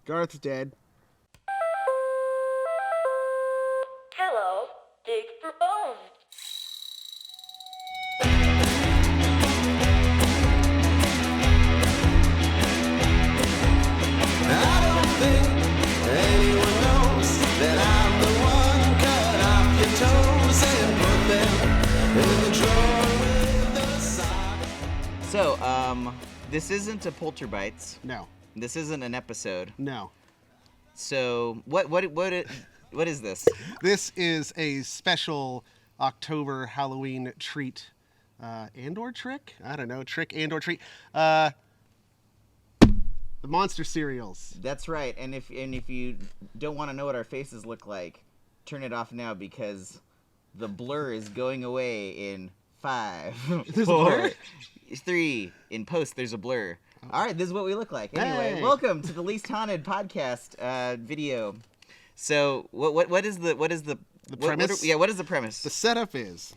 Garth's dead. Hello, dig for bones. I don't think anyone knows that I'm the one cut off your toes and put them in the drawer with the sock. So, this isn't a Polterbites. No. This isn't an episode. No. So, what is this? This is a special October Halloween treat and/or trick. I don't know, trick and/or treat. The monster cereals. That's right. And if you don't want to know what our faces look like, turn it off now because the blur is going away in 5, There's a 4, blur? 3. In post, there's a blur. All right, this is what we look like. Anyway, Hey. welcome to the Least Haunted podcast video. So, what is the premise? What is the premise? The setup is,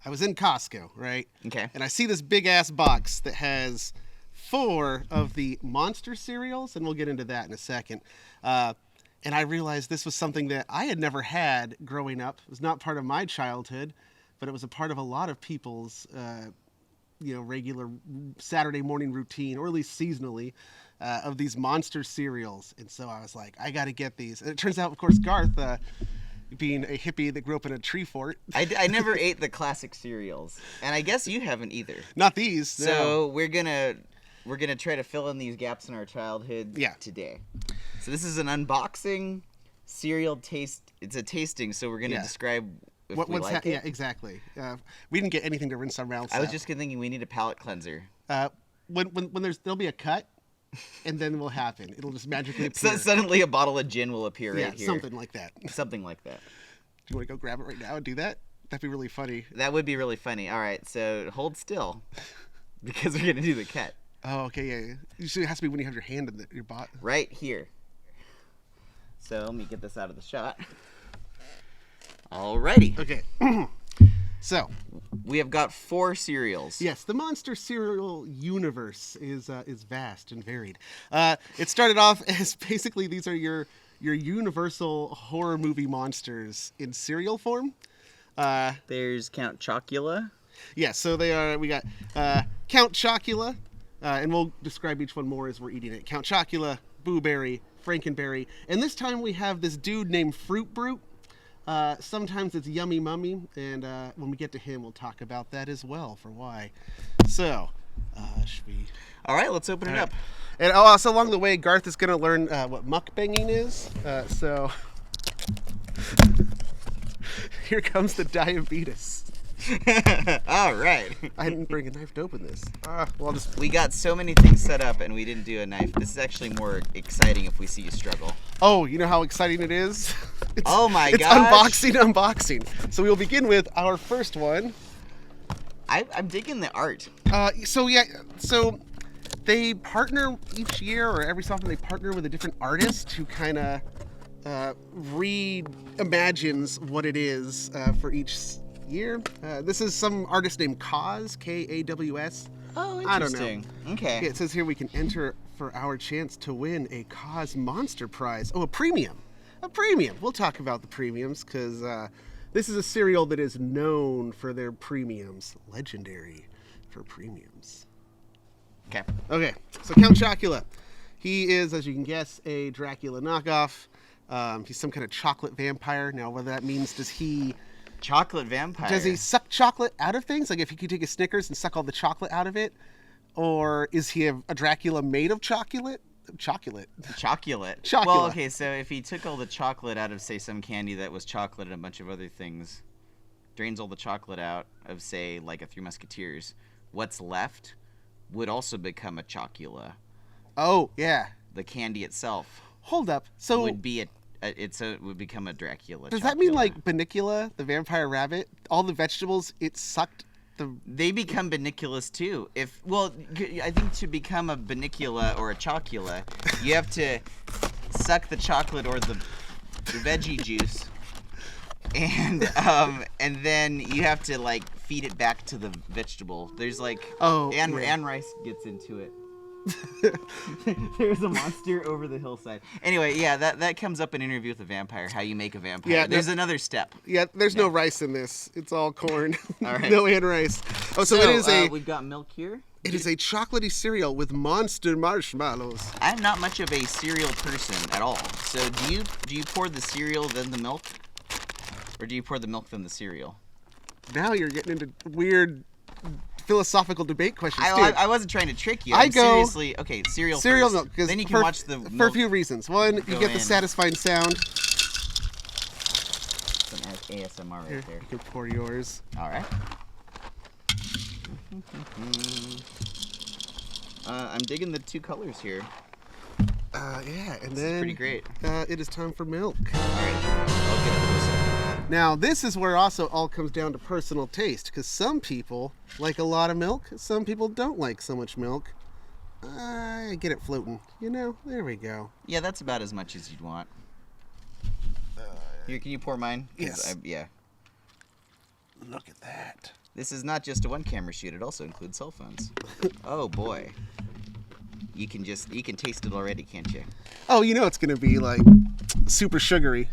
I was in Costco, right? Okay. And I see this big ass box that has 4 of the monster cereals, and we'll get into that in a second. And I realized this was something that I had never had growing up. It was not part of my childhood, but it was a part of a lot of people's, regular Saturday morning routine, or at least seasonally, of these monster cereals. And so I was like, I got to get these. And it turns out, of course, Garth, being a hippie that grew up in a tree fort. I never ate the classic cereals, and I guess you haven't either. Not these. So we're gonna try to fill in these gaps in our childhood Yeah. today. So this is an unboxing cereal taste. It's a tasting, so we're gonna Yeah. describe if we What's like it. Yeah, exactly. We didn't get anything to rinse our mouths I was out. just thinking we need a palate cleanser. When there'll be a cut, and then it will happen. It'll just magically So appear. suddenly a bottle of gin will appear Yeah, right here. something like that. Do Something like that. you want to go grab it right now and do that? That'd be really funny. That would be really funny. All right, so hold still, because we're gonna do the cut Oh, okay, yeah. Usually it has to be when you have your hand in your bot. right here. So let me get this out of the shot. Alrighty. Okay. So, We have got 4 cereals. yes, the monster cereal universe is vast and varied. It started off as basically these are your universal horror movie monsters in cereal form. There's Count Chocula. Yeah, so they are. We got Count Chocula, and we'll describe each one more as we're eating it. Count Chocula, Booberry, Frankenberry, and this time we have this dude named Fruit Brute. Sometimes it's Yummy Mummy, and when we get to him, we'll talk about that as well for why. So, should we? All right, let's open it up. And also along the way, Garth is going to learn what mukbanging is. So, here comes the diabetes. All right. I didn't bring a knife to open this. Well, I'll just. We got so many things set up and we didn't do a knife. This is actually more exciting if we see you struggle. Oh, you know how exciting it is? Oh my it's gosh. unboxing. So we'll begin with our first one. I'm digging the art. So they partner each year, or every so often they partner with a different artist who kind of reimagines what it is for each year. This is some artist named Kaws, Kaws. Oh, I don't know. interesting. Okay. Yeah, it says here we can enter for our chance to win a Kaws Monster Prize. Oh, a premium. A premium. We'll talk about the premiums because this is a cereal that is known for their premiums. Legendary for premiums. Okay. Okay, so Count Chocula. He is, as you can guess, a Dracula knockoff. He's some kind of chocolate vampire. Now, whether that means does he suck chocolate out of things? Like if you could take a Snickers and suck all the chocolate out of it? Or is he a Dracula made of chocolate? Chocolate. Well, okay, so if he took all the chocolate out of, say, some candy that was chocolate and a bunch of other things, drains all the chocolate out of, say, like a Three Musketeers, what's left would also become a Chocula. Oh, yeah. The candy itself Hold up. So would be it would become a Dracula. does that mean Chocula. like Banicula, the vampire rabbit, all the vegetables, it sucked the... They become baniculous too. I think to become a banicula or a chocula, you have to suck the chocolate or the veggie juice, and then you have to like feed it back to the vegetable. There's like Anne Rice gets into it. There's a monster over the hillside. Anyway, yeah, that comes up in Interview with a Vampire, how you make a vampire. Yeah, There's another step. Yeah, there's no rice in this. It's all corn. All right. No and rice. Oh, so it is we've got milk here. it is a chocolatey cereal with monster marshmallows. I'm not much of a cereal person at all. So do you pour the cereal then the milk, or do you pour the milk then the cereal? Now you're getting into weird philosophical debate questions, too. I wasn't trying to trick you. I go seriously. Okay, cereal Cereal first. milk. 'Cause Then you can watch the milk. For a few reasons. One, you go get the in. satisfying sound. Some ASMR right Here, there. you can pour yours. All right. I'm digging the two colors here. Yeah, and This then is pretty great. It is time for milk. All right, I'll get it closer. Now, this is where also all comes down to personal taste, because some people like a lot of milk, some people don't like so much milk. I get it floating. You know, there we go. Yeah, that's about as much as you'd want. Here, can you pour mine? 'Cause Yes. Yeah. Look at that. This is not just a one-camera shoot; it also includes cell phones. Oh boy. You can taste it already, can't you? Oh, you know it's gonna be like super sugary.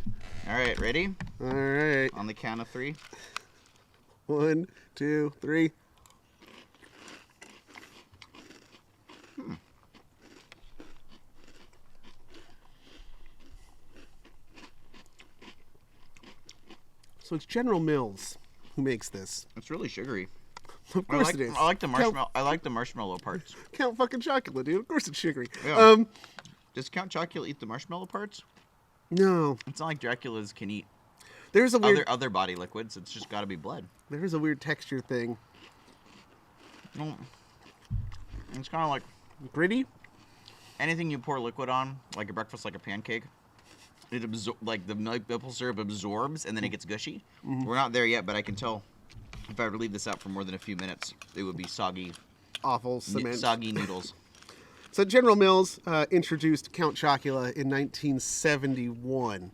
All right, ready? All right. On the count of 3. 1, 2, 3. So it's General Mills who makes this. It's really sugary. Of course it is. I like the marshmallow. I like the marshmallow parts. Count fucking Chocula, dude. Of course it's sugary. Yeah. Does Count Chocula eat the marshmallow parts? No. It's not like Dracula's can eat There's a weird other body liquids. It's just got to be blood. there's a weird texture thing. Mm. It's kind of like Gritty? anything you pour liquid on, like a breakfast, like a pancake. It like the maple syrup absorbs, and then it gets gushy. We're not there yet, but I can tell if I were to leave this out for more than a few minutes, it would be soggy, Awful cement. soggy noodles. So General Mills introduced Count Chocula in 1971.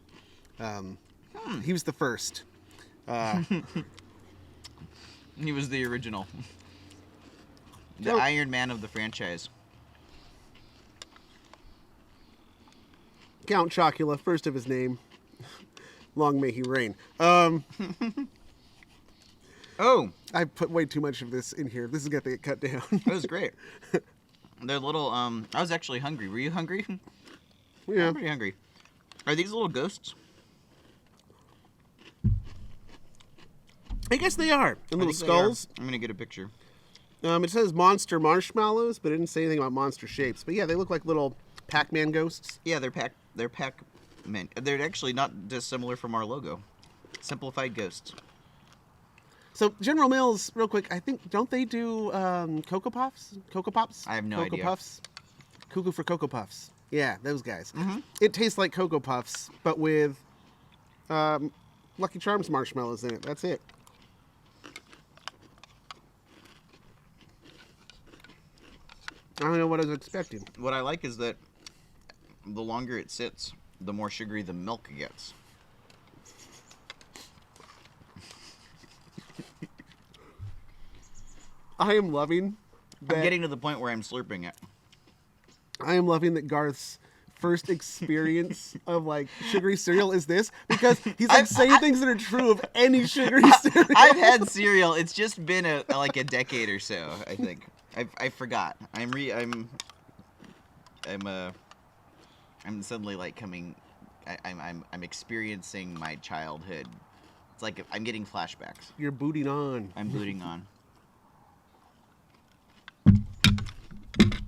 He was the first. He was the original, the No. Iron Man of the franchise. Count Chocula, first of his name. Long may he reign. Oh, I put way too much of this in here. This is going to get cut down. that was great. They're little. I was actually hungry. Were you hungry? Yeah. I'm pretty hungry. Are these little ghosts? I guess they are. And I little think they are. skulls. I'm gonna get a picture. It says monster marshmallows, but it didn't say anything about monster shapes. But yeah, they look like little Pac-Man ghosts. Yeah, they're Pac-Man. They're actually not dissimilar from our logo. Simplified ghosts. So General Mills, real quick, I think, don't they do Cocoa Puffs? Cocoa Pops? I have no Cocoa idea. Puffs? Cuckoo for Cocoa Puffs. Yeah, those guys. Mm-hmm. It tastes like Cocoa Puffs, but with Lucky Charms marshmallows in it. That's it. I don't know what I was expecting. What I like is that the longer it sits, the more sugary the milk gets. I am loving that. I'm getting to the point where I'm slurping it. I am loving that Garth's first experience of like sugary cereal is this, because he's like saying things that are true of any sugary cereal. I've had cereal. It's just been like a decade or so. I think I forgot. I'm suddenly like coming. I'm experiencing my childhood. It's like I'm getting flashbacks. You're booting on. I'm booting on.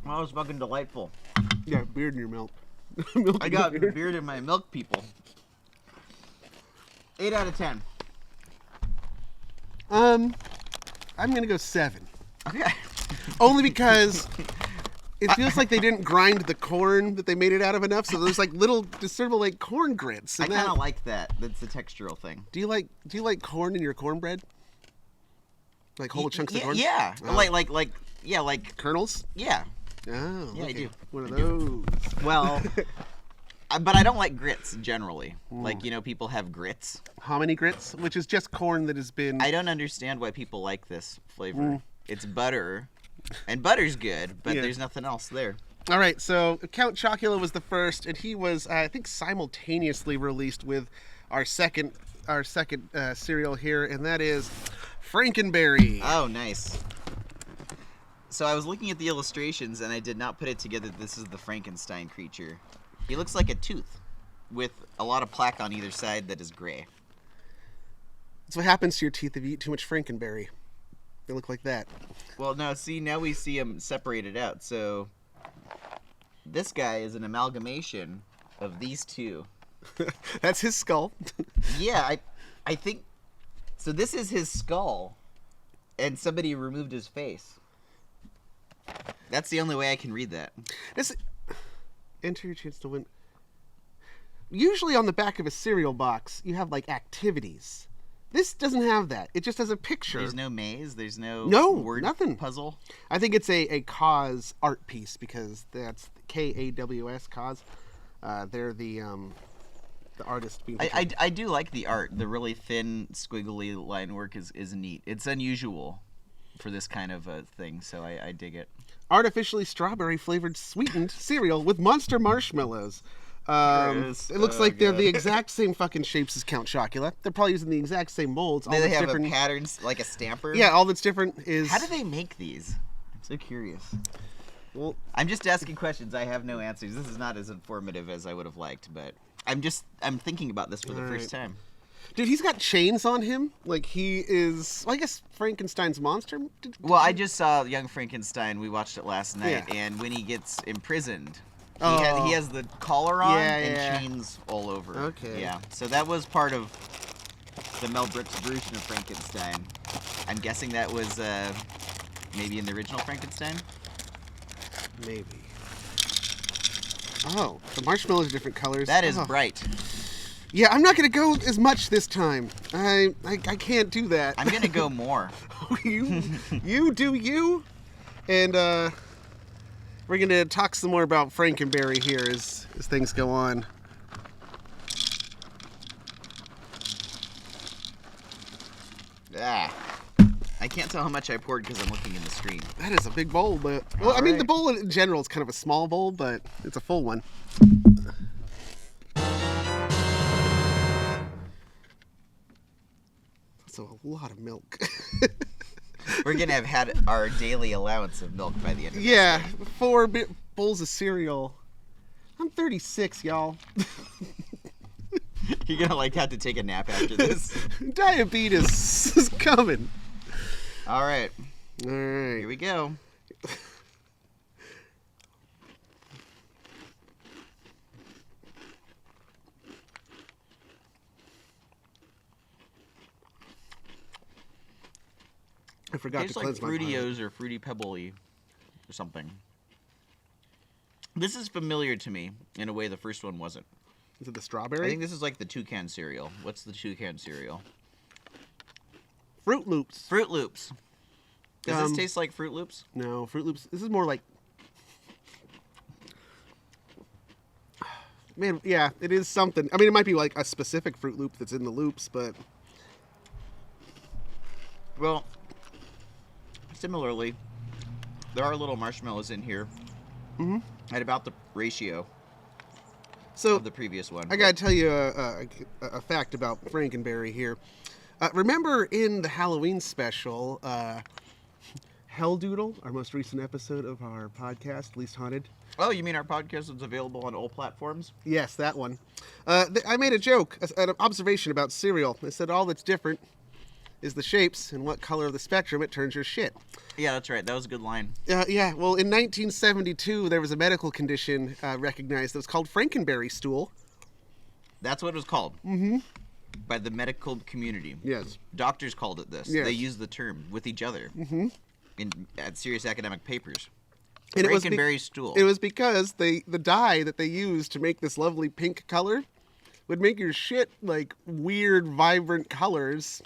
Well, that was fucking delightful. Yeah, beard in your milk. Milk I in got your beard. beard in my milk, people. 8 out of 10. I'm gonna go 7. Okay. Only because it feels like they didn't grind the corn that they made it out of enough, so there's like little discernible like corn grits. I And kind of like that. That's the textural thing. Do you like corn in your cornbread? Like whole chunks of corn? Yeah. Oh. Like Kernels? yeah. Oh, Yeah, I okay. do. One of I do. those. Well, but I don't like grits generally. Like, you know, people have grits. Hominy grits, which is just corn that has been. I don't understand why people like this flavor. It's butter And butter's good, but Yeah. there's nothing else there. All right, so Count Chocula was the first, and he was, I think, simultaneously released with our second cereal here, and that is Frankenberry. Oh, nice. So I was looking at the illustrations, and I did not put it together that this is the Frankenstein creature. He looks like a tooth with a lot of plaque on either side that is gray. That's what happens to your teeth if you eat too much Frankenberry. They look like that. Well, no, see, now we see him separated out. So this guy is an amalgamation of these two. That's his skull. Yeah, I think... So this is his skull, and somebody removed his face. That's the only way I can read that. Enter your chance to win. Usually on the back of a cereal box, you have, like, activities. This doesn't have that. It just has a picture. There's no maze? There's no word nothing. puzzle? I think it's a Cause art piece because that's Kaws, Cause. They're the artist being I do like the art. The really thin, squiggly line work is neat. It's unusual for this kind of a thing, so I dig it. Artificially strawberry flavored sweetened cereal with monster marshmallows. It looks like they're the exact same fucking shapes as Count Chocula. They're probably using the exact same molds. Do they have a pattern, like a stamper? Yeah, all that's different is... How do they make these? I'm so curious. Well, I'm just asking questions. I have no answers. This is not as informative as I would have liked, but I'm thinking about this for the first time. dude, he's got chains on him. Like, he is... Well, I guess Frankenstein's monster? Well, I just saw Young Frankenstein. We watched it last night, Yeah. and when he gets imprisoned... Oh. He has the collar on Yeah, and yeah. chains all over. Okay. Yeah. So that was part of the Mel Brooks version of Frankenstein. I'm guessing that was maybe in the original Frankenstein. Maybe. Oh, the marshmallows are different colors. That is Oh. bright. Yeah, I'm not going to go as much this time. I can't do that. I'm gonna go more. you do you. And we're going to talk some more about Frankenberry here as things go on. Ah. I can't tell how much I poured because I'm looking in the screen. That is a big bowl, but... Well, I mean, Alright. the bowl in general is kind of a small bowl, but it's a full one. That's a lot of milk. We're gonna have had our daily allowance of milk by the end of this. Yeah, 4 bowls of cereal. I'm 36, y'all. You're gonna like have to take a nap after this. Diabetes is coming. All right, All right. here we go. I forgot to Tastes like cleanse my palate. Fruitios or Fruity Pebbly or something. This is familiar to me in a way the first one wasn't. Is it the I strawberry? think this is like the toucan cereal. What's the toucan cereal? Fruit Loops. Fruit Loops. Does Um, this taste like Fruit Loops? No, Fruit Loops. This is more like... Man, yeah, it is something. I mean, it might be like a specific Fruit Loop that's in the loops, but... Well, similarly, there are little marshmallows in here. Mhm. At about the ratio So, of the previous one. I gotta tell you a fact about Frankenberry here. Remember in the Halloween special, Hell Doodle, our most recent episode of our podcast, Least Haunted? Oh, you mean our podcast is available on all platforms? Yes, that one. I made a joke, an observation about cereal. I said all that's different is the shapes and what color of the spectrum it turns your shit. Yeah, that's right. That was a good line. Yeah, well, in 1972, there was a medical condition recognized that was called Frankenberry stool. That's what it was called. Mm-hmm. By the medical community. Yes. Doctors called it this. Yes. They used the term with each other. Mm-hmm. At serious academic papers. And Frankenberry stool. It was because the dye that they used to make this lovely pink color would make your shit like weird, vibrant colors.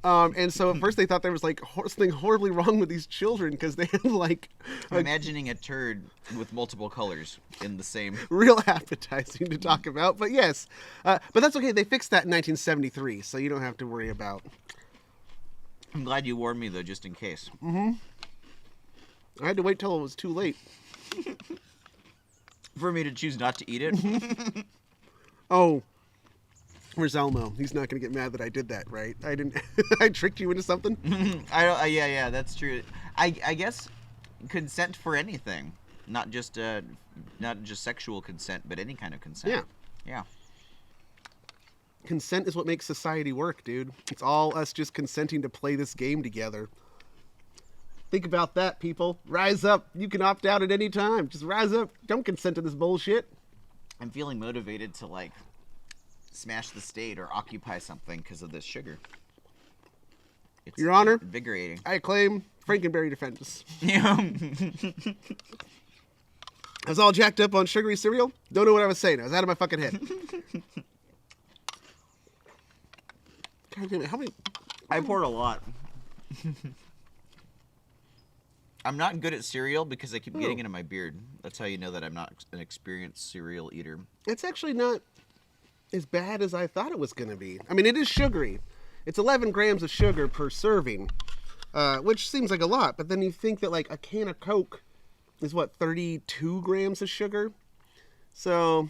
And so at first they thought there was like something horribly wrong with these children because they had like I'm imagining a turd with multiple colors in the same. real appetizing to talk about. But yes, but that's okay. They fixed that in 1973, so you don't have to worry about. I'm glad you warned me though, just in case. I had to wait till it was too late. For me to choose not to eat it. Oh, where's Elmo? He's not going to get mad that I did that, right? I didn't. I tricked you into something? Yeah, that's true. I guess consent for anything. Not just sexual consent, but any kind of consent. Yeah. Yeah. Consent is what makes society work, dude. It's all us just consenting to play this game together. Think about that, people. Rise up. You can opt out at any time. Just rise up. Don't consent to this bullshit. I'm feeling motivated to, like, smash the state or occupy something because of this sugar. It's Your Honor, invigorating. I claim Frankenberry defense. Yeah. I was all jacked up on sugary cereal. Don't know what I was saying. I was out of my fucking head. God damn it, how many... I poured a lot. I'm not good at cereal because I keep getting it in my beard. That's how you know that I'm not an experienced cereal eater. It's actually not as bad as I thought it was going to be. I mean, it is sugary. It's 11 grams of sugar per serving, which seems like a lot. But then you think that, like, a can of Coke is, what, 32 grams of sugar? So...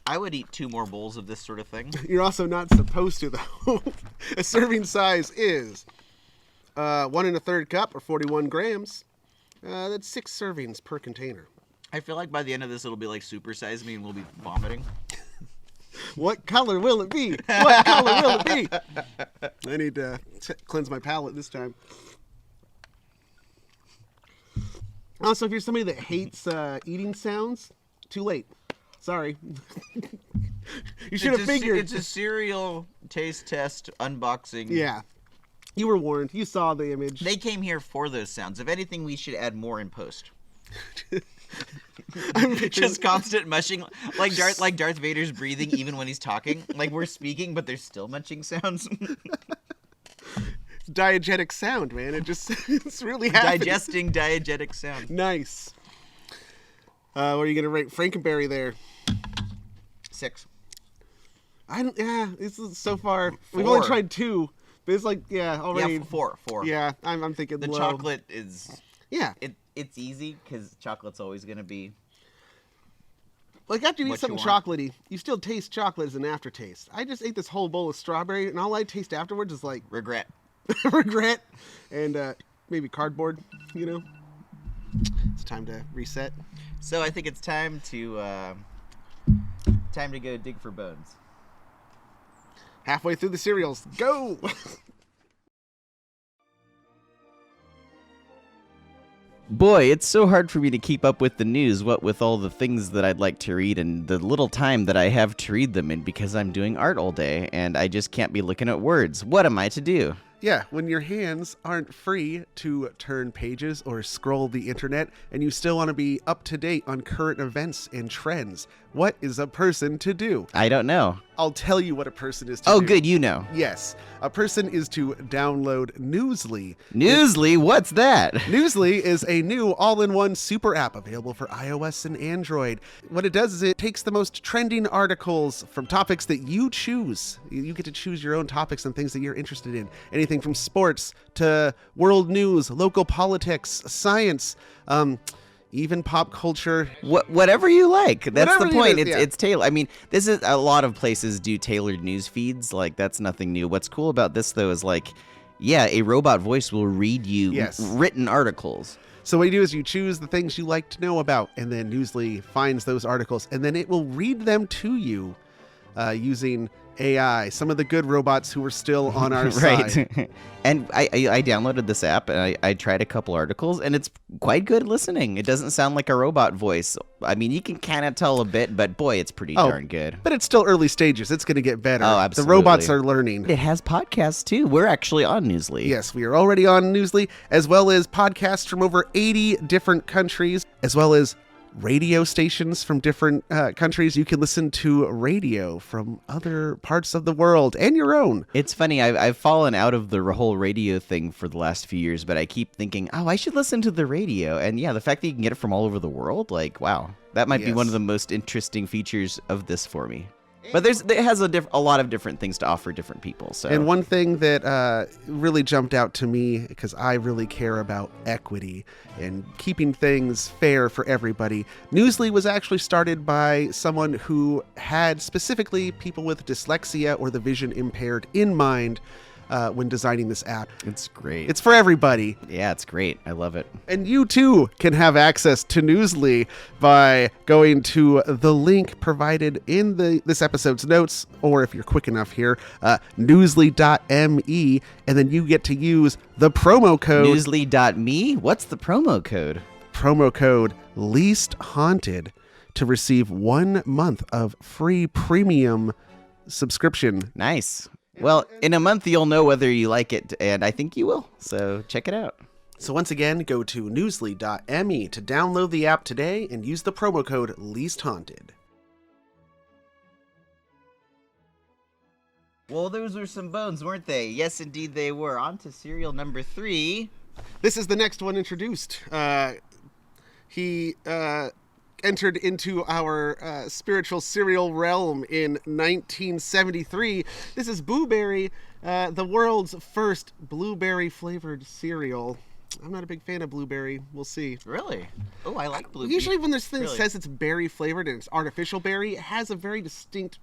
I would eat 2 more bowls of this sort of thing. You're also not supposed to, though. A serving size is 1 1/3 cup, or 41 grams. That's 6 servings per container. I feel like by the end of this, it'll be like Super Size Me and we'll be vomiting. What color will it be? What color will it be? I need to cleanse my palate this time. Also, if you're somebody that hates eating sounds, too late. Sorry. You should have figured. It's a cereal taste test unboxing. Yeah. You were warned. You saw the image. They came here for those sounds. If anything, we should add more in post. Just constant mushing, like Darth Vader's breathing even when he's talking. Like we're speaking, but there's still munching sounds. Diegetic sound, man. It's really happening. Digesting diegetic sound. Nice. What are you gonna rate Frankenberry there? 6. This is so far. 4. We've only tried 2, but it's like, already. Yeah, 4. Yeah, I'm thinking the low. chocolate is. Yeah. It's easy because chocolate's always gonna be. Like after you eat what something you want. chocolatey, you still taste chocolate as an aftertaste. I just ate this whole bowl of strawberry, and all I taste afterwards is like Regret. regret and maybe cardboard. You know. It's time to reset. So I think it's time to go dig for bones. Halfway through the cereals, go! Boy, it's so hard for me to keep up with the news, what with all the things that I'd like to read and the little time that I have to read them in because I'm doing art all day and I just can't be looking at words. What am I to do? Yeah, when your hands aren't free to turn pages or scroll the internet and you still want to be up to date on current events and trends, what is a person to do? I don't know. I'll tell you what a person is to Oh, do. good, you know. Yes, a person is to download Newsley. Newsly, what's that? Newsly is a new all-in-one super app available for iOS and Android. What it does is it takes the most trending articles from topics that you choose. You get to choose your own topics and things that you're interested in. Anything from sports to world news, local politics, science, even pop culture. Whatever you like. That's Whatever the you point. do, yeah. It's tailored. I mean, this is a lot of places do tailored news feeds. Like that's nothing new. What's cool about this though is like, yeah, a robot voice will read you Yes. written articles. So what you do is you choose the things you like to know about, and then Newsly finds those articles, and then it will read them to you using AI, some of the good robots who are still on our side. Right. And I downloaded this app and I tried a couple articles and it's quite good listening. It doesn't sound like a robot voice. I mean, you can kind of tell a bit, but boy, it's pretty darn good. But it's still early stages. It's going to get better. Oh, absolutely. The robots are learning. It has podcasts too. We're actually on Newsly. Yes, we are already on Newsly, as well as podcasts from over 80 different countries, as well as radio stations from different countries. You can listen to radio from other parts of the world and your own. It's funny, I've fallen out of the whole radio thing for the last few years, but I keep thinking, oh, I should listen to the radio. And yeah, the fact that you can get it from all over the world, like, wow, that might be Yes. one of the most interesting features of this for me. But it has a lot of different things to offer different people. So And one thing that really jumped out to me, because I really care about equity and keeping things fair for everybody, Newsley was actually started by someone who had specifically people with dyslexia or the vision impaired in mind when designing this app. it's great. It's for everybody. Yeah, it's great. I love it. And you too can have access to Newsley by going to the link provided in this episode's notes, or if you're quick enough here, newsly.me, and then you get to use the promo code. Newsly.me? What's the promo code? Promo code Least Haunted to receive 1 month of free premium subscription. Nice. Well, in a month you'll know whether you like it, and I think you will. So check it out. So once again, go to newsly.me to download the app today and use the promo code Least Haunted. Well, those were some bones, weren't they? Yes, indeed they were. On to serial number 3. This is the next one introduced. He entered into our spiritual cereal realm in 1973. This is Booberry, the world's first blueberry-flavored cereal. I'm not a big fan of blueberry. We'll see. Really? Oh, I like blueberry. Usually when this thing Really? says it's berry-flavored and it's artificial berry, it has a very distinct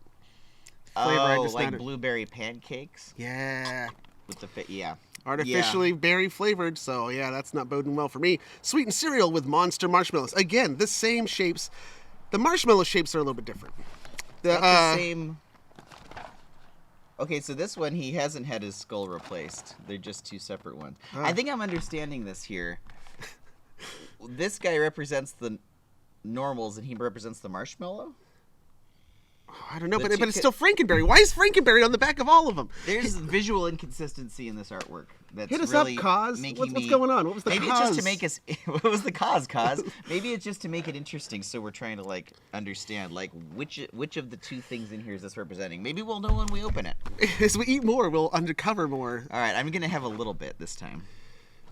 flavor. Oh, like blueberry pancakes Yeah. with the yeah. Artificially berry flavored, so yeah, that's not boding well for me. Sweetened cereal with monster marshmallows. Again, the same shapes. The marshmallow shapes are a little bit different. The same. Okay, so this one he hasn't had his skull replaced. They're just 2 separate ones. I think I'm understanding this here. This guy represents the normals, and he represents the marshmallow. I don't know, the but it's two- still Frankenberry. Why is Frankenberry on the back of all of them? There's visual inconsistency in this artwork. That's Hit us really up, Cause. making What's me- going on? What was the Maybe cause? it's just to make us. What was the cause? Maybe it's just to make it interesting. So we're trying to like understand like which of the 2 things in here is this representing. Maybe we'll know when we open it. As we eat more, we'll uncover more. All right, I'm gonna have a little bit this time.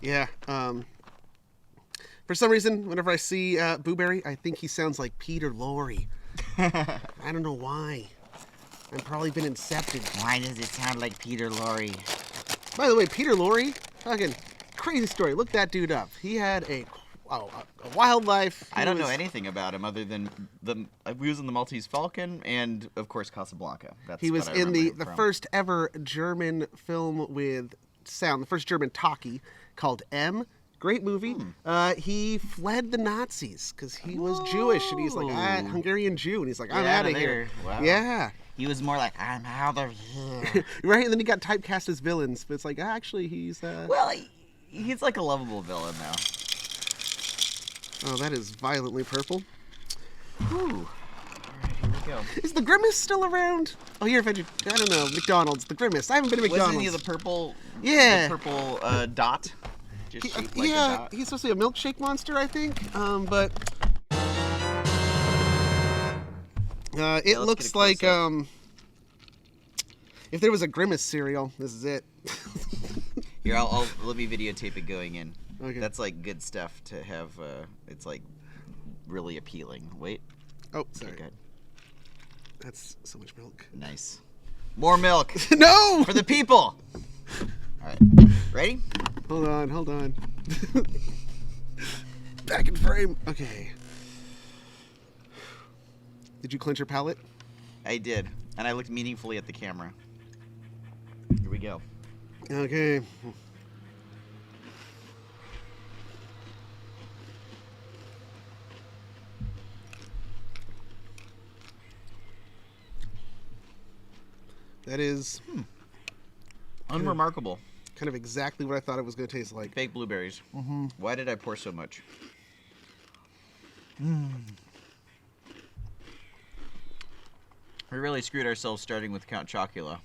Yeah. For some reason, whenever I see Booberry, I think he sounds like Peter Lorre. I don't know why. I've probably been incepted. Why does it sound like Peter Lorre? By the way, Peter Lorre, fucking crazy story. Look that dude up. He had a wildlife. I don't know anything about him other than he was in the Maltese Falcon and of course Casablanca. That's He was what I in remember the him from. first ever German film with sound, the first German talkie called M. Great movie. He fled the Nazis because he was Jewish, and he's like, Hungarian Jew, and he's like, I'm Get out of here. Wow. Yeah. He was more like, I'm out of here. Right, and then he got typecast as villains, but it's like, actually, he's... Well, he's like a lovable villain now. Oh, that is violently purple. Whew. All right, here we go. Is the Grimace still around? Oh, you're I don't know, McDonald's. The Grimace. I haven't been to McDonald's. Wasn't he the purple? Yeah. The purple dot. Just shaped like a Yeah, dot. he's supposed to be a milkshake monster, I think. But it let's looks get a like close-up. if there was a Grimace cereal, this is it. Here, let me videotape it going in. Okay. That's like good stuff to have. It's like really appealing. Wait. Oh, sorry. Okay, good. That's so much milk. Nice. More milk No! for the people. All right. Ready? Hold on. Back in frame. Okay. Did you clench your palate? I did, and I looked meaningfully at the camera. Here we go. Okay. That is Unremarkable. kind of exactly what I thought it was going to taste like. Fake blueberries. Mm-hmm. Why did I pour so much? We really screwed ourselves starting with Count Chocula.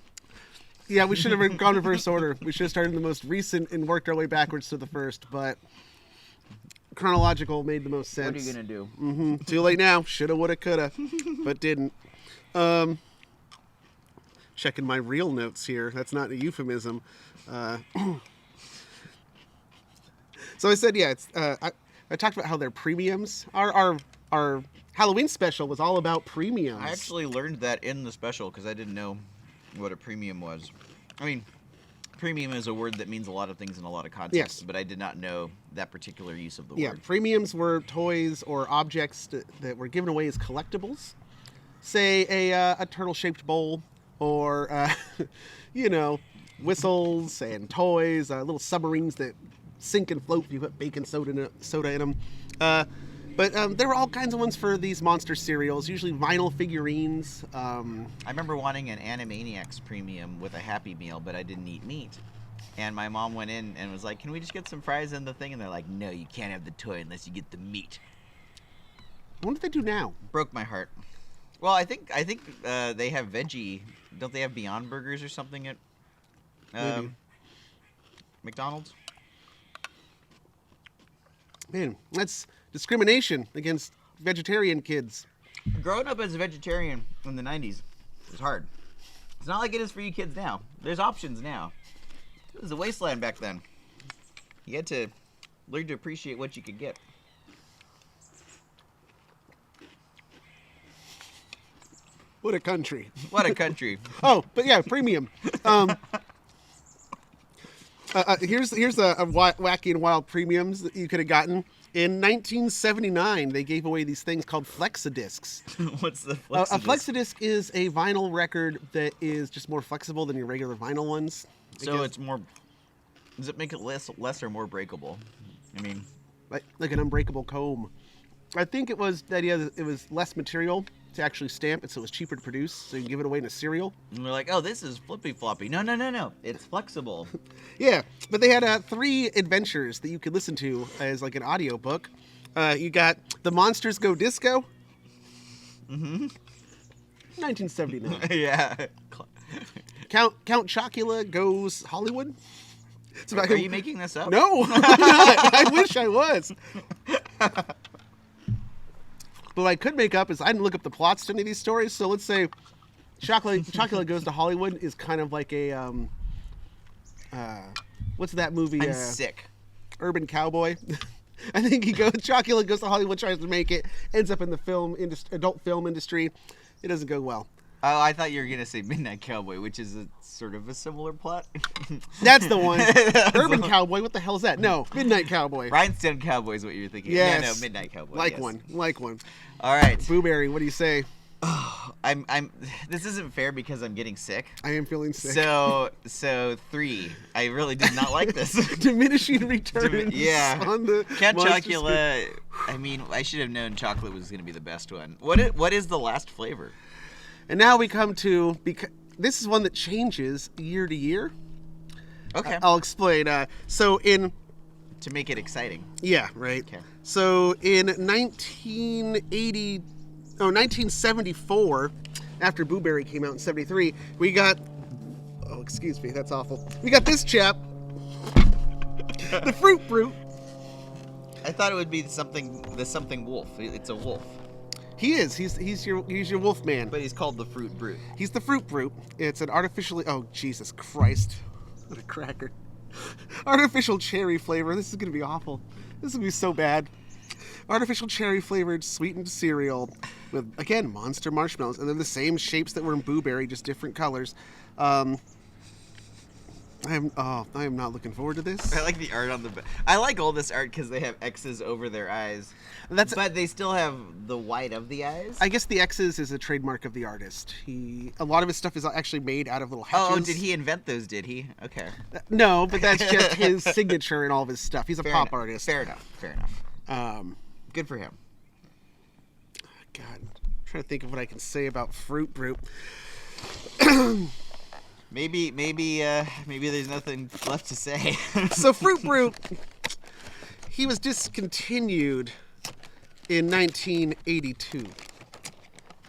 Yeah, we should have gone reverse order. We should have started in the most recent and worked our way backwards to the first, but chronological made the most sense. What are you gonna do? Too late now. Shoulda, woulda, coulda, but didn't. Checking my real notes here. That's not a euphemism. So I said, yeah. It's I talked about how their premiums are Halloween special was all about premiums. I actually learned that in the special because I didn't know what a premium was. I mean, premium is a word that means a lot of things in a lot of contexts, Yes. but I did not know that particular use of the Yeah, word. premiums were toys or objects that were given away as collectibles. Say a turtle-shaped bowl, or whistles and toys, little submarines that sink and float if you put baking soda in them. But there were all kinds of ones for these monster cereals, usually vinyl figurines. I remember wanting an Animaniacs premium with a Happy Meal, but I didn't eat meat. And my mom went in and was like, "Can we just get some fries in the thing?" And they're like, "No, you can't have the toy unless you get the meat." What do they do now? Broke my heart. Well, I think they have veggie. Don't they have Beyond Burgers or something at Maybe. McDonald's? Man, that's discrimination against vegetarian kids. Growing up as a vegetarian in the 90s was hard. It's not like it is for you kids now. There's options now. It was a wasteland back then. You had to learn to appreciate what you could get. What a country. What a country. Oh, but yeah, premium. Here's a wacky and wild premiums that you could have gotten. In 1979, they gave away these things called flexidiscs. What's the A flexidisc? flexidisc is a vinyl record that is just more flexible than your regular vinyl ones. I So guess, it's more. Does it make it less or more breakable? I mean, like an unbreakable comb. I think it was the idea that it was less material to actually stamp it, so it was cheaper to produce, so you can give it away in a cereal. and they're like, "Oh, this is flippy floppy." No. It's flexible. Yeah, but they had 3 adventures that you could listen to as like an audio book. You got The Monsters Go Disco. Mm-hmm. 1979. Yeah. Count Chocula Goes Hollywood. It's about Are him- you making this up? No, I'm not. I wish I was. But what I could make up is I didn't look up the plots to any of these stories. So let's say Chocula Goes to Hollywood is kind of like a what's that movie? I'm sick. Urban Cowboy. I think Chocula Goes to Hollywood, tries to make it, ends up in the adult film industry. It doesn't go well. Oh, I thought you were gonna say Midnight Cowboy, which is a sort of a similar plot. That's the one. Urban Cowboy. What the hell is that? No, Midnight Cowboy. Rhinestone Cowboy is what you were thinking. Yes. No, Midnight Cowboy. Like yes. one. All right. Booberry, what do you say? I'm. This isn't fair because I'm getting sick. I am feeling sick. So 3. I really did not like this. Diminishing returns. Yeah. On the Count Monsters Chocula. I mean, I should have known chocolate was gonna be the best one. What is the last flavor? And now we come to, because this is one that changes year to year. Okay. I'll explain. So in, To make it exciting. yeah, right. Okay. So in 1974, after Booberry came out in 73, we got, oh, excuse me, that's awful. We got this chap, the Fruit Brute. I thought it would be something wolf. It's a wolf, He is. He's your wolf man. but he's called the Fruit Brute. He's the Fruit Brute. It's an artificially, oh, Jesus Christ. What a cracker. Artificial cherry flavor. This is going to be awful. This is going to be so bad. Artificial cherry flavored sweetened cereal with, again, monster marshmallows. And they're the same shapes that were in Booberry, just different colors. I am not looking forward to this. I like the art on the back. I like all this art because they have X's over their eyes. But they still have the white of the eyes. I guess the X's is a trademark of the artist. A lot of his stuff is actually made out of little hatches. Oh, did he invent those? Did he? Okay. No, but that's just his signature in all of his stuff. He's a pop enough. artist. Fair enough. Good for him. God, I'm trying to think of what I can say about Fruit Brute. Maybe there's nothing left to say. So Fruit Brute, he was discontinued in 1982.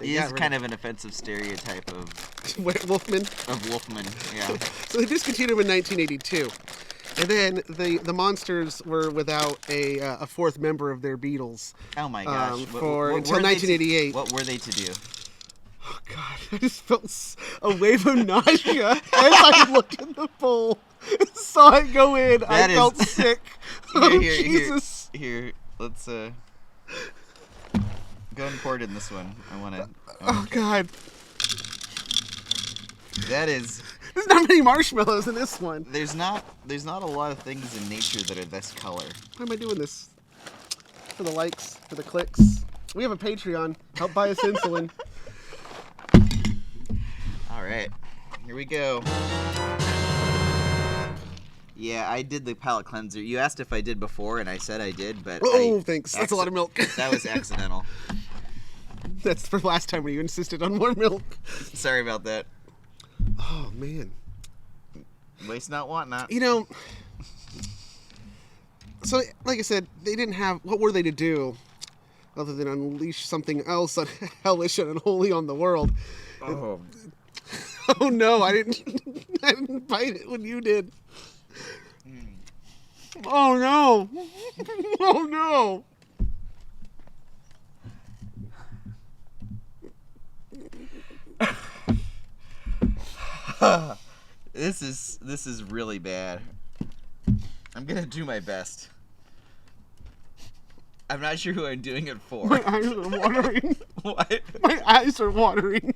He is kind of an offensive stereotype of Wolfman. Wolfman. Yeah. So they discontinued him in 1982. And then the Monsters were without a fourth member of their Beatles. Oh my gosh. Until were they 1988. what were they to do? Oh God, I just felt a wave of nausea as I looked in the bowl and saw it go in. I felt sick. Oh, Jesus. Here, let's Go and pour it in this one. I want to. Oh God. That is. There's not many marshmallows in this one. There's not a lot of things in nature that are this color. Why am I doing this? For the likes, for the clicks. We have a Patreon. Help buy us insulin. All right, here we go. Yeah, I did the palate cleanser. You asked if I did before, and I said I did, but Thanks. That's a lot of milk. That was accidental. That's for last time when you insisted on more milk. Sorry about that. Oh man. Waste not, want not. You know. So, like I said, they didn't have. What were they to do, other than unleash something else hellish and unholy on the world? Oh. Oh no! I didn't. I didn't bite it when you did. Oh no! Oh no! This is really bad. I'm gonna do my best. I'm not sure who I'm doing it for. My eyes are watering. What? My eyes are watering.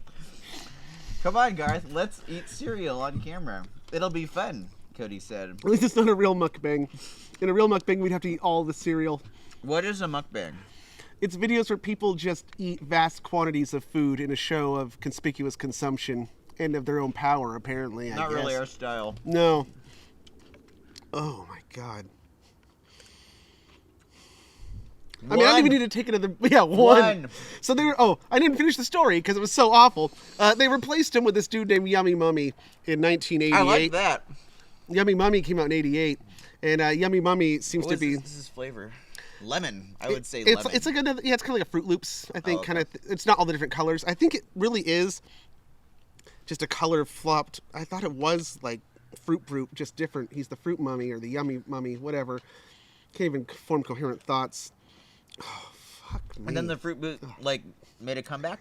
Come on, Garth. Let's eat cereal on camera. It'll be fun, Cody said. At least it's not a real mukbang. In a real mukbang, we'd have to eat all the cereal. What is a mukbang? It's videos where people just eat vast quantities of food in a show of conspicuous consumption and of their own power, apparently. Not I guess. really our style. No. Oh my God. I mean, I don't even need to take another. Yeah, one. So they were. Oh, I didn't finish the story because it was so awful. They replaced him with this dude named Yummy Mummy in 1988. I like that. Yummy Mummy came out in '88, and Yummy Mummy seems What to be. This is flavor. Lemon. I would say lemon. It's like another. Yeah, it's kind of like a Fruit Loops. I think okay. kind of. It's not all the different colors. I think it really is just a color flopped. I thought it was like Fruit Brute, just different. He's the Fruit Mummy or the Yummy Mummy, whatever. Can't even form coherent thoughts. Oh, fuck me. And then the Fruit Brute like made a comeback.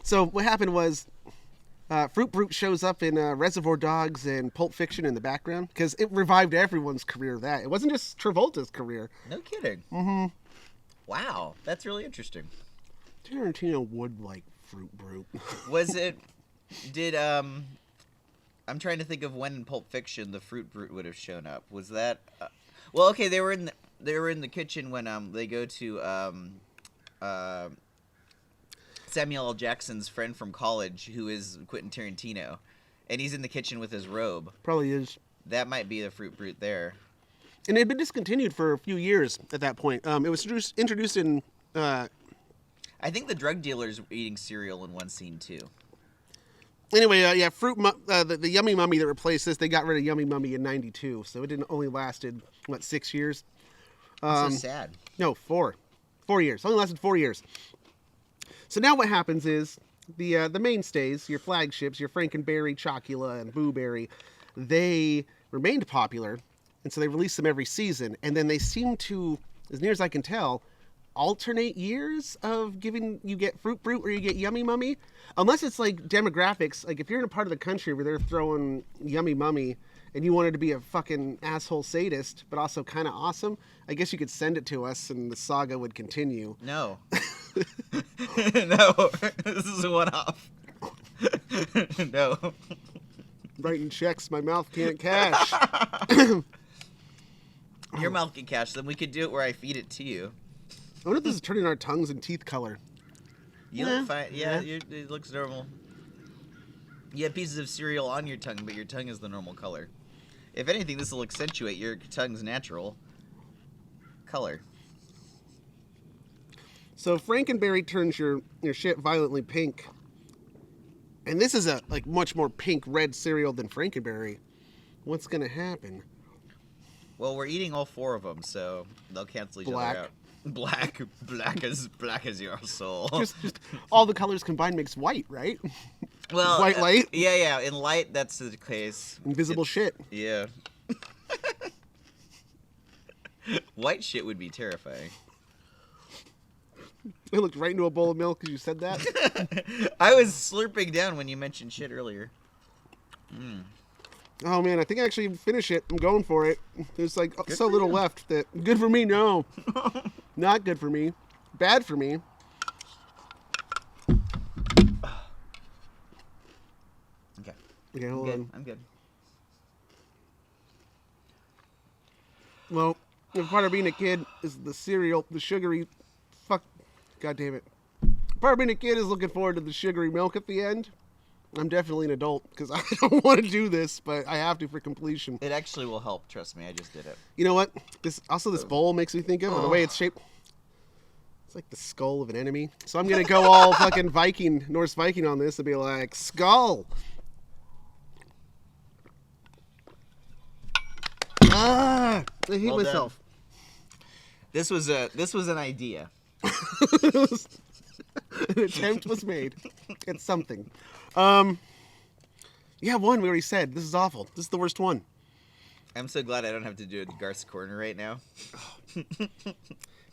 So what happened was, Fruit Brute shows up in Reservoir Dogs and Pulp Fiction in the background because it revived everyone's career. That it wasn't just Travolta's career. No kidding. Mm-hmm. Wow, that's really interesting. Tarantino would like Fruit Brute. Was it? Did I'm trying to think of when in Pulp Fiction the Fruit Brute would have shown up. Was that? Well, okay, they were in the kitchen when they go to Samuel L. Jackson's friend from college, who is Quentin Tarantino, and he's in the kitchen with his robe. Probably is. That might be the Fruit Brute there. And it had been discontinued for a few years at that point. It was introduced in. I think the drug dealers were eating cereal in one scene too. Anyway, yeah, the Yummy Mummy that replaced this, they got rid of Yummy Mummy in '92, so it didn't only lasted 6 years. That's so sad. No, 4 years. Only lasted 4 years. So now what happens is the mainstays, your flagships, your Frankenberry, Chocula, and Booberry, they remained popular, and so they released them every season. And then they seem to, as near as I can tell, alternate years of giving. You get Fruit Brute or you get Yummy Mummy, unless it's like demographics. Like if you're in a part of the country where they're throwing Yummy Mummy and you wanted to be a fucking asshole sadist, but also kind of awesome, I guess you could send it to us and the saga would continue. No. No. This is a one-off. No. Writing checks my mouth can't cash. Your mouth can cash them. We could do it where I feed it to you. I wonder if this is turning our tongues and teeth color. You look fine. Yeah, it looks normal. You have pieces of cereal on your tongue, but your tongue is the normal color. If anything, this will accentuate your tongue's natural color. So Frankenberry turns your shit violently pink. And this is a much more pink red cereal than Frankenberry. What's gonna happen? Well, we're eating all 4 of them, so they'll cancel each Black. other out. Black as your soul. Just all the colors combined makes white, right? Well, white light. Yeah. In light, that's the case. Invisible shit. Yeah. White shit would be terrifying. I looked right into a bowl of milk because you said that. I was slurping down when you mentioned shit earlier. Oh man, I think I actually finish it. I'm going for it. There's so little left that good for me. No, not good for me. Bad for me. Okay, I'm hold good. on. I'm good. Well, part of being a kid is the cereal, the sugary. Fuck. God damn it. Part of being a kid is looking forward to the sugary milk at the end. I'm definitely an adult because I don't want to do this, but I have to for completion. It actually will help. Trust me, I just did it. You know what? This bowl makes me think of, and the way it's shaped. It's like the skull of an enemy. So I'm gonna go all fucking Viking, Norse Viking on this and be like, skull. I hate Well done. myself. This was an idea. An attempt was made at something. Yeah, one we already said. This is awful. This is the worst one. I'm so glad I don't have to do it in Garth's corner right now.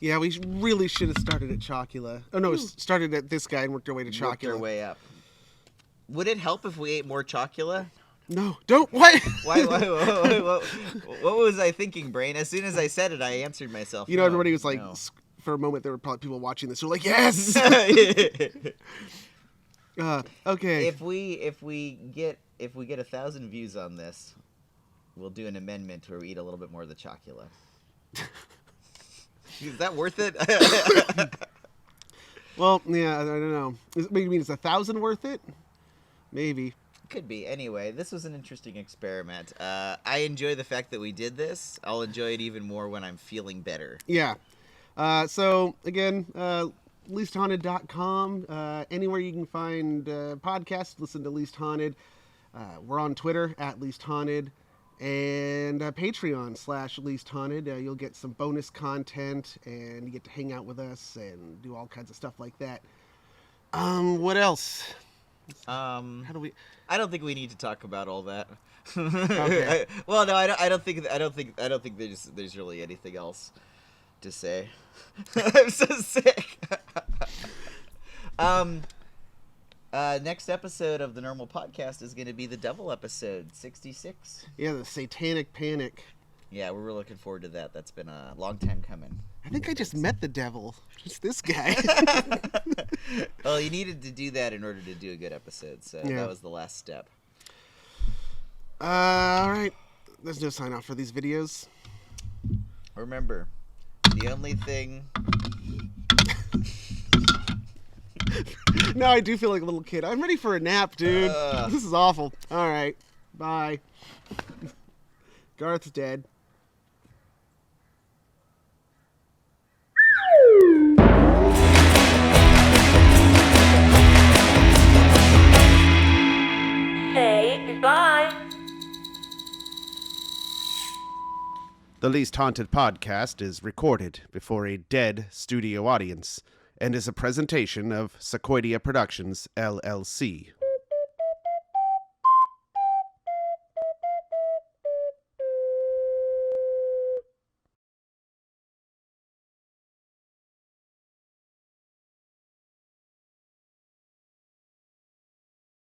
Yeah, we really should have started at Chocula. Oh no, started at this guy and worked our way to Worked our Chocula. way up. Would it help if we ate more Chocula? No, don't. What? Why? What was I thinking, brain? As soon as I said it, I answered myself. You know, no, everybody was like, no. for a moment, there were probably people watching this who were like, yes. Okay. If we get 1,000 views on this, we'll do an amendment where we eat a little bit more of the Chocula. Is that worth it? Well, yeah, I don't know. Maybe it's 1,000 worth it? Maybe. Could be. Anyway, this was an interesting experiment. I enjoy the fact that we did this. I'll enjoy it even more when I'm feeling better. Yeah. So, again, leasthaunted.com. Anywhere you can find podcasts, listen to Least Haunted. We're on Twitter, @LeastHaunted. And Patreon /Least Haunted. You'll get some bonus content, and you get to hang out with us and do all kinds of stuff like that. What else? How do we? I don't think we need to talk about all that. Okay. Well, no, I don't think there's really anything else to say. I'm so sick. Next episode of the normal podcast is going to be the devil episode 66. Yeah, the Satanic Panic. Yeah, we're really looking forward to that. That's been a long time coming. I think I just met the devil. Just this guy. Well, you needed to do that in order to do a good episode, so Yeah. that was the last step. All right. There's no sign off for these videos. Remember, the only thing... Now I do feel like a little kid. I'm ready for a nap, dude. This is awful. All right. Bye. Garth's dead. Say goodbye. The Least Haunted podcast is recorded before a dead studio audience and is a presentation of Sequoia Productions, LLC.